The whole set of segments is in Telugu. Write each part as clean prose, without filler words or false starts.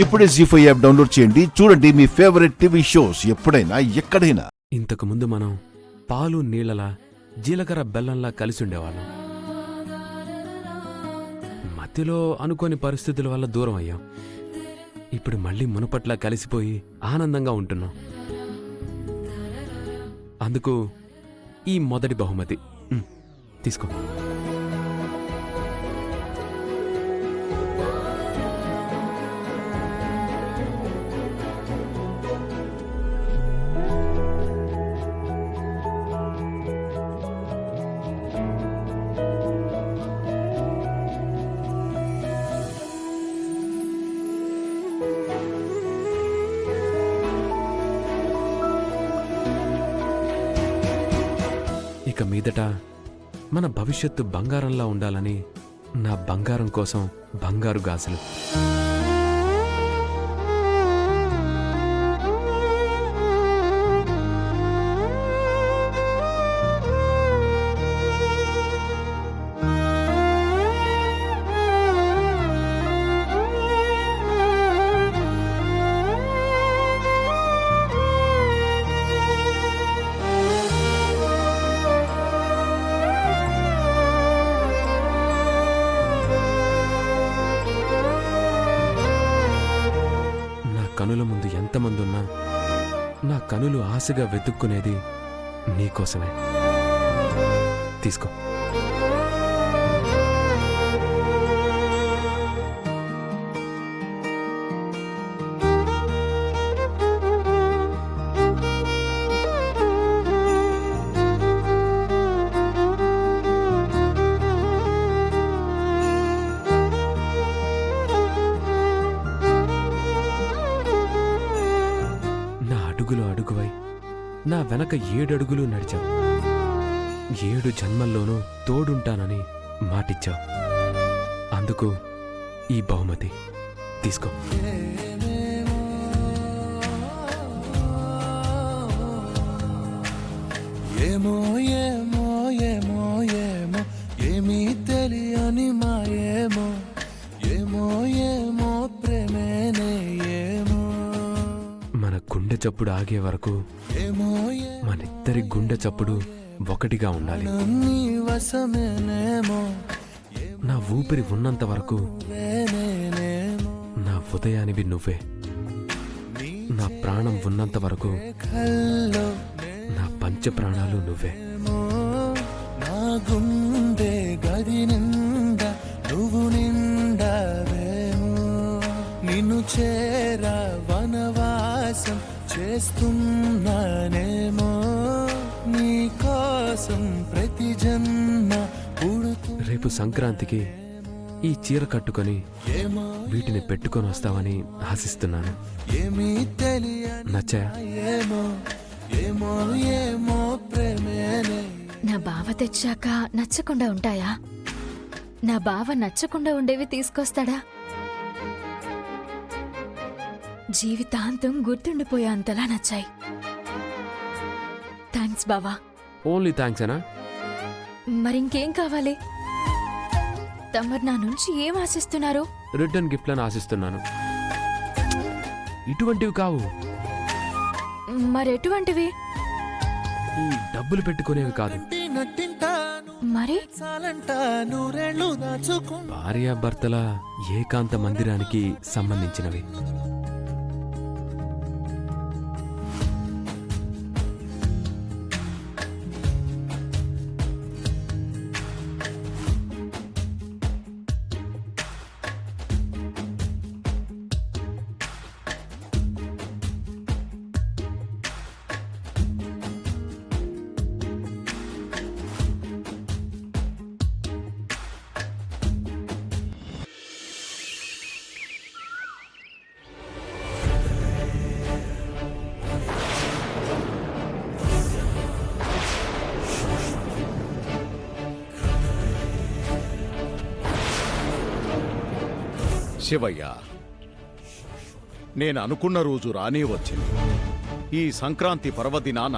ఇప్పుడే జీ5 యాప్ డౌన్లోడ్ చేయండి. చూడండి మీ ఫేవరెట్ టీవీ షోస్ ఎప్పుడైనా ఎక్కడైనా. ఇంతకు ముందు మనం పాలు నీళ్లలా జీలకర్ర బెల్లంలా కలిసి ఉండేవాళ్ళం. మధ్యలో అనుకోని పరిస్థితుల వల్ల దూరం అయ్యాం. ఇప్పుడు మళ్ళీ మునుపట్లా కలిసిపోయి ఆనందంగా ఉంటున్నాం. అందుకు ఈ మొదటి బహుమతి తీసుకో. ఇక మీదట మన భవిష్యత్తు బంగారంలా ఉండాలని నా బంగారం కోసం బంగారు గాజులు. కనుల ముందు ఎంతమంది ఉన్నా నా కనులు ఆశగా వెతుక్కునేది నీకోసమే. తీసుకో. అడుగులో అడుగువై నా వెనక 7 అడుగులు నడిచావు. 7 జన్మల్లోనూ తోడుంటానని మాటిచ్చావు. అందుకు ఈ బహుమతి తీసుకో. ఏమో ఏమో ఏమో ఏమో ఏమీ తెలియని మాయేమో ఏమో ఏమో ప్రేమేనే ఏమో. మన గుండె చప్పుడు ఆగే వరకు మనిద్దరి గుండె చప్పుడు ఒకటిగా ఉండాలి. నా ఊపిరి ఉన్నంత వరకు నా ఉదయానివి నువ్వే. నా ప్రాణం ఉన్నంత వరకు నా పంచ ప్రాణాలు నువ్వే. నా గుండె గది నిండా నువ్వు నిండావేమో. నిన్ను చేరా వనవాసం చేస్తున్నానేమో. నీ కోసం ప్రతి జన్మ పుడుతూ. రేపు సంక్రాంతికి ఈ చీర కట్టుకొని వీటిని పెట్టుకొని వస్తావని ఆశిస్తున్నాను. ఏమీ తెలియని నచ్చాయా? ఏమో ఏమో ఏమో ప్రేమేనే. నా బావ తెచ్చాక నచ్చకుండా ఉంటాయా? నా బావ నచ్చకుండా ఉండేవి తీసుకొస్తాడా? జీవితాంతం గుర్తుండిపోయే అంతలా నచ్చాయి. థ్యాంక్స్ బావా. ఓన్లీ థ్యాంక్స్ ఏనా? మరింకేం కావాలి? తమరు నా నుంచి ఏం ఆశిస్తున్నారు? రిటర్న్ గిఫ్ట్లను ఆశిస్తున్నాను. ఇటువంటివి కావు. మరెటువంటివి? ఈ డబ్బులు పెట్టుకునేవి కాదు. మరి భార్యాభర్తల ఏకాంత మందిరానికి సంబంధించినవి. శివయ్య, నేను అనుకున్న రోజు రానే వచ్చింది. ఈ సంక్రాంతి పర్వదినాన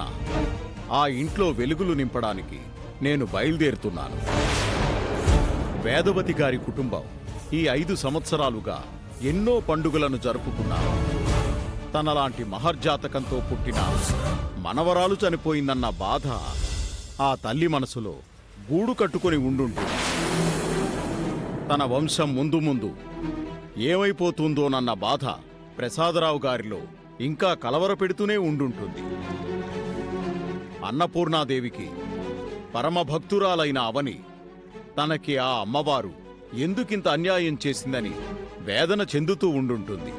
ఆ ఇంట్లో వెలుగులు నింపడానికి నేను బయలుదేరుతున్నాను. వేదవతి గారి కుటుంబం ఈ 5 సంవత్సరాలుగా ఎన్నో పండుగలను జరుపుకున్నారు. తనలాంటి మహర్జాతకంతో పుట్టిన మనవరాలు చనిపోయిందన్న బాధ ఆ తల్లి మనసులో గూడు కట్టుకొని ఉండుంటుంది. తన వంశం ముందు ముందు ఏమైపోతుందోనన్న బాధ ప్రసాదరావు గారిలో ఇంకా కలవరపెడుతూనే ఉండుంటుంది. అన్నపూర్ణాదేవికి పరమభక్తురాలైన అవని తనకి ఆ అమ్మవారు ఎందుకింత అన్యాయం చేసిందని వేదన చెందుతూ ఉండుంటుంది.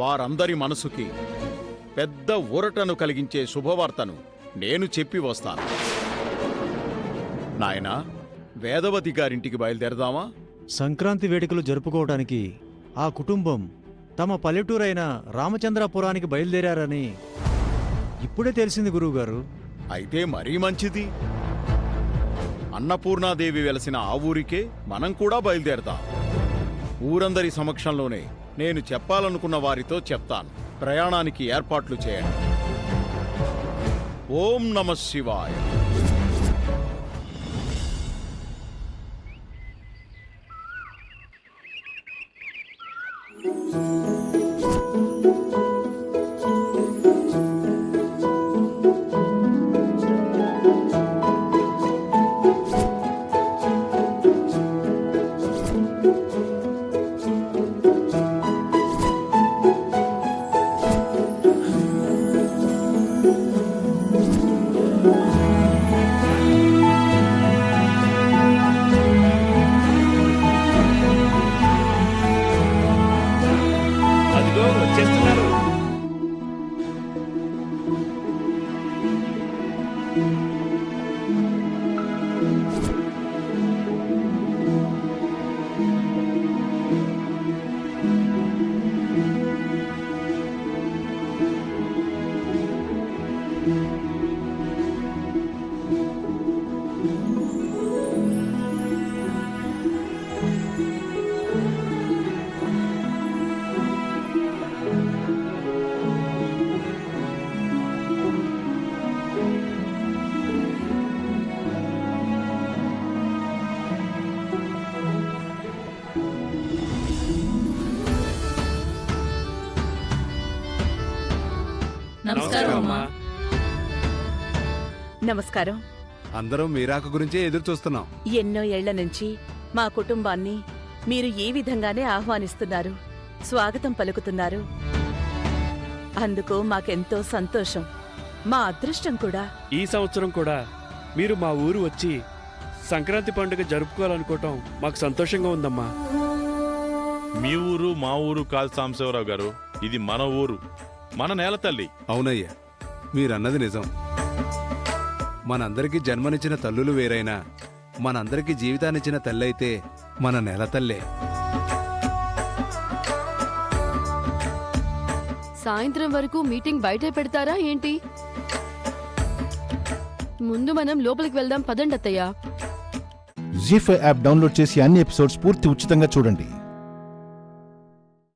వారందరి మనసుకి పెద్ద ఊరటను కలిగించే శుభవార్తను నేను చెప్పి వస్తాను. నాయనా, వేదవతి గారింటికి బయలుదేరదామా? సంక్రాంతి వేడుకలు జరుపుకోవడానికి ఆ కుటుంబం తమ పల్లెటూరైన రామచంద్రపురానికి బయలుదేరారని ఇప్పుడే తెలిసింది గురువుగారు. అయితే మరీ మంచిది. అన్నపూర్ణాదేవి వెలసిన ఆ ఊరికే మనం కూడా బయలుదేరదాం. ఊరందరి సమక్షంలోనే నేను చెప్పాలనుకున్న వారితో చెప్తాను. ప్రయాణానికి ఏర్పాట్లు చేయండి. ఓం నమః శివాయ. అదిగో వచ్చేస్తున్నారు. నమస్కారం అమ్మా. నమస్కారం. అందరం మీరాక గురించే ఎదురు చూస్తున్నాం. ఎన్నో ఏళ్ల నుంచి మా కుటుంబాన్ని మీరు ఈ విధంగానే ఆహ్వానిస్తున్నారు, స్వాగతం పలుకుతున్నారు. అందుకు మాకెంతో సంతోషం, మా అదృష్టం కూడా. ఈ సంవత్సరం కూడా మీరు మా ఊరు వచ్చి సంక్రాంతి పండుగ జరుపుకోవాలనుకోవటం మాకు సంతోషంగా ఉందమ్మా. మీ ఊరు మా ఊరు కాదు సాంబశివరావు గారు, ఇది మన ఊరు, మన నేల తల్లి. అవునయ్యా, మీరన్నది నిజం. మనందరికీ జన్మనిచ్చిన తల్లులు వేరైనా మనందరికీ జీవితాన్నిచ్చిన తల్లైతే మన నెల తల్లే. సాయంత్రం వరకు మీటింగ్ బయటే పెడతారా ఏంటి? ముందు మనం లోపలికి వెళ్దాం పదండి అత్తయ్య. జీ5 యాప్ డౌన్లోడ్ చేసి అన్ని ఎపిసోడ్స్ పూర్తి ఉచితంగా చూడండి.